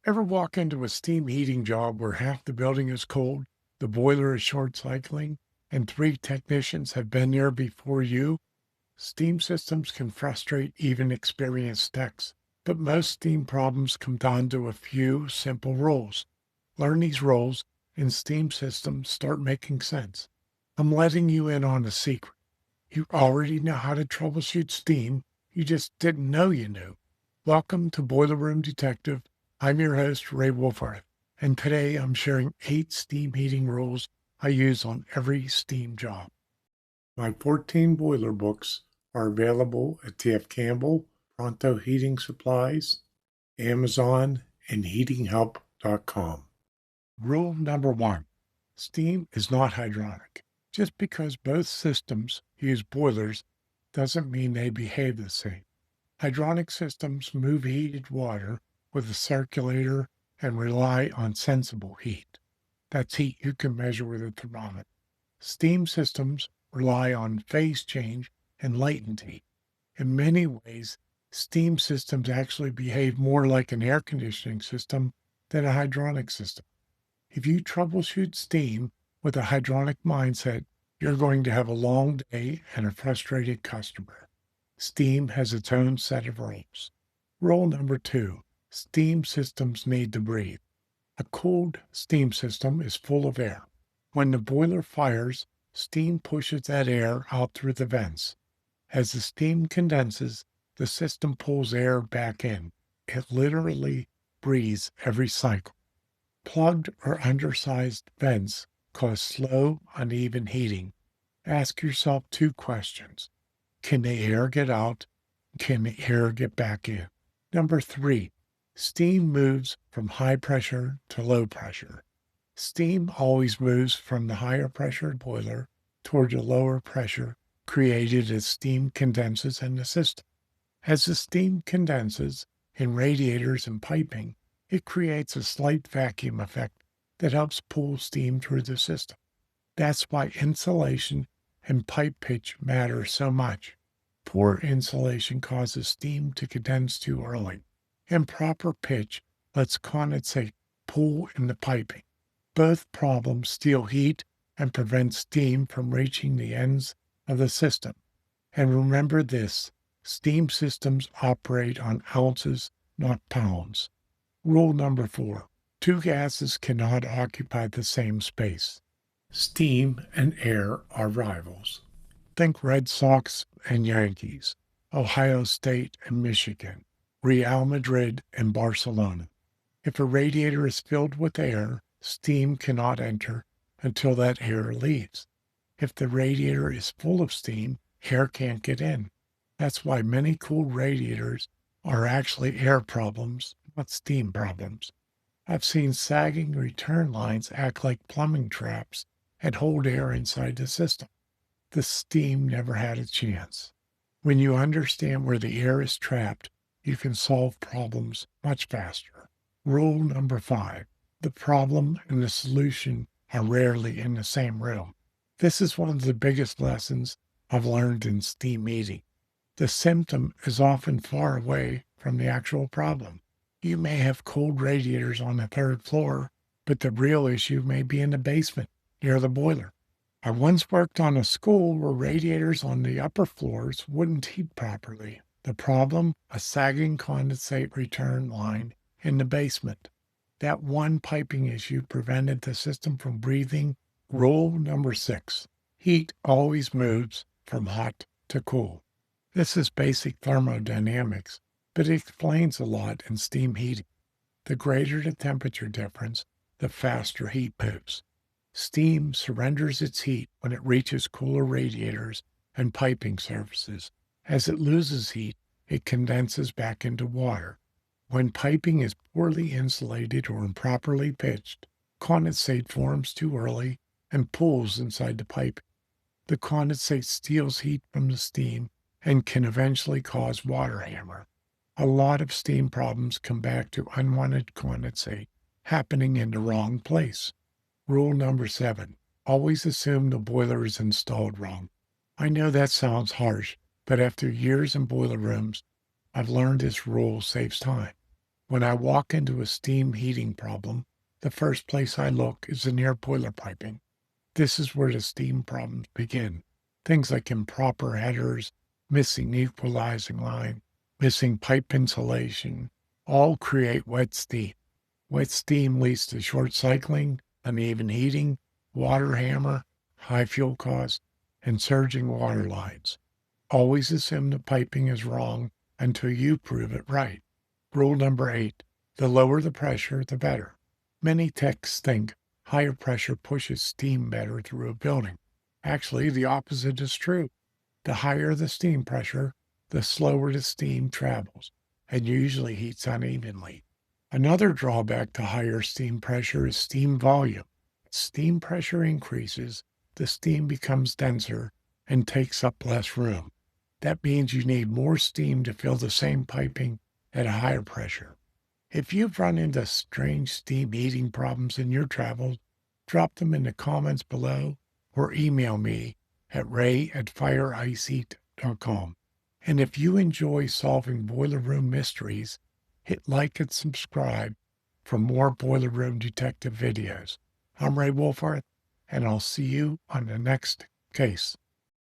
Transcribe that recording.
Ever walk into a steam heating job where half the building is cold, the boiler is short cycling, and three technicians have been there before you? Steam systems can frustrate even experienced techs, but most steam problems come down to a few simple rules. Learn these rules, and steam systems start making sense. I'm letting you in on a secret. You already know how to troubleshoot steam, you just didn't know you knew. Welcome to Boiler Room Detective. I'm your host, Ray Wolfworth, and today I'm sharing 8 steam heating rules I use on every steam job. My 14 boiler books are available at T.F. Campbell, Pronto Heating Supplies, Amazon, and heatinghelp.com. Rule number 1. Steam is not hydronic. Just because both systems use boilers doesn't mean they behave the same. Hydronic systems move heated water with a circulator and rely on sensible heat. That's heat you can measure with a thermometer. Steam systems rely on phase change and latent heat. In many ways, steam systems actually behave more like an air conditioning system than a hydronic system. If you troubleshoot steam with a hydronic mindset, you're going to have a long day and a frustrated customer. Steam has its own set of rules. Rule number 2. Steam systems need to breathe. A cooled steam system is full of air. When the boiler fires, steam pushes that air out through the vents. As the steam condenses, the system pulls air back in. It literally breathes every cycle. Plugged or undersized vents cause slow, uneven heating. Ask yourself 2 questions. Can the air get out? Can the air get back in? Number 3, steam moves from high pressure to low pressure. Steam always moves from the higher pressure boiler toward the lower pressure created as steam condenses in the system. As the steam condenses in radiators and piping, it creates a slight vacuum effect that helps pull steam through the system. That's why insulation and pipe pitch matter so much. Poor insulation causes steam to condense too early. Improper pitch lets condensate pool in the piping. Both problems steal heat and prevent steam from reaching the ends of the system. And remember this, steam systems operate on ounces, not pounds. Rule number 4. 2 gases cannot occupy the same space. Steam and air are rivals. Think Red Sox and Yankees, Ohio State and Michigan, Real Madrid and Barcelona. If a radiator is filled with air, steam cannot enter until that air leaves. If the radiator is full of steam, air can't get in. That's why many cooled radiators are actually air problems, not steam problems. I've seen sagging return lines act like plumbing traps and hold air inside the system. The steam never had a chance. When you understand where the air is trapped, you can solve problems much faster. Rule number 5. The problem and the solution are rarely in the same room. This is one of the biggest lessons I've learned in steam heating. The symptom is often far away from the actual problem. You may have cold radiators on the 3rd floor, but the real issue may be in the basement, near the boiler. I once worked on a school where radiators on the upper floors wouldn't heat properly. The problem? A sagging condensate return line in the basement. That one piping issue prevented the system from breathing. Rule number 6. Heat always moves from hot to cool. This is basic thermodynamics, but it explains a lot in steam heating. The greater the temperature difference, the faster heat moves. Steam surrenders its heat when it reaches cooler radiators and piping surfaces. As it loses heat, it condenses back into water. When piping is poorly insulated or improperly pitched, condensate forms too early and pools inside the pipe. The condensate steals heat from the steam and can eventually cause water hammer. A lot of steam problems come back to unwanted condensate happening in the wrong place. Rule number 7. Always assume the boiler is installed wrong. I know that sounds harsh, but after years in boiler rooms, I've learned this rule saves time. When I walk into a steam heating problem, the first place I look is near boiler piping. This is where the steam problems begin. Things like improper headers, missing equalizing line, missing pipe insulation, all create wet steam. Wet steam leads to short cycling, uneven heating, water hammer, high fuel cost, and surging water lines. Always assume the piping is wrong until you prove it right. Rule number 8, the lower the pressure, the better. Many techs think higher pressure pushes steam better through a building. Actually, the opposite is true. The higher the steam pressure, the slower the steam travels and usually heats unevenly. Another drawback to higher steam pressure is steam volume. As steam pressure increases, the steam becomes denser and takes up less room. That means you need more steam to fill the same piping at a higher pressure. If you've run into strange steam heating problems in your travels, drop them in the comments below or email me at ray@fireiceheat.com. And if you enjoy solving boiler room mysteries, hit like and subscribe for more boiler room detective videos. I'm Ray Wolfarth, and I'll see you on the next case.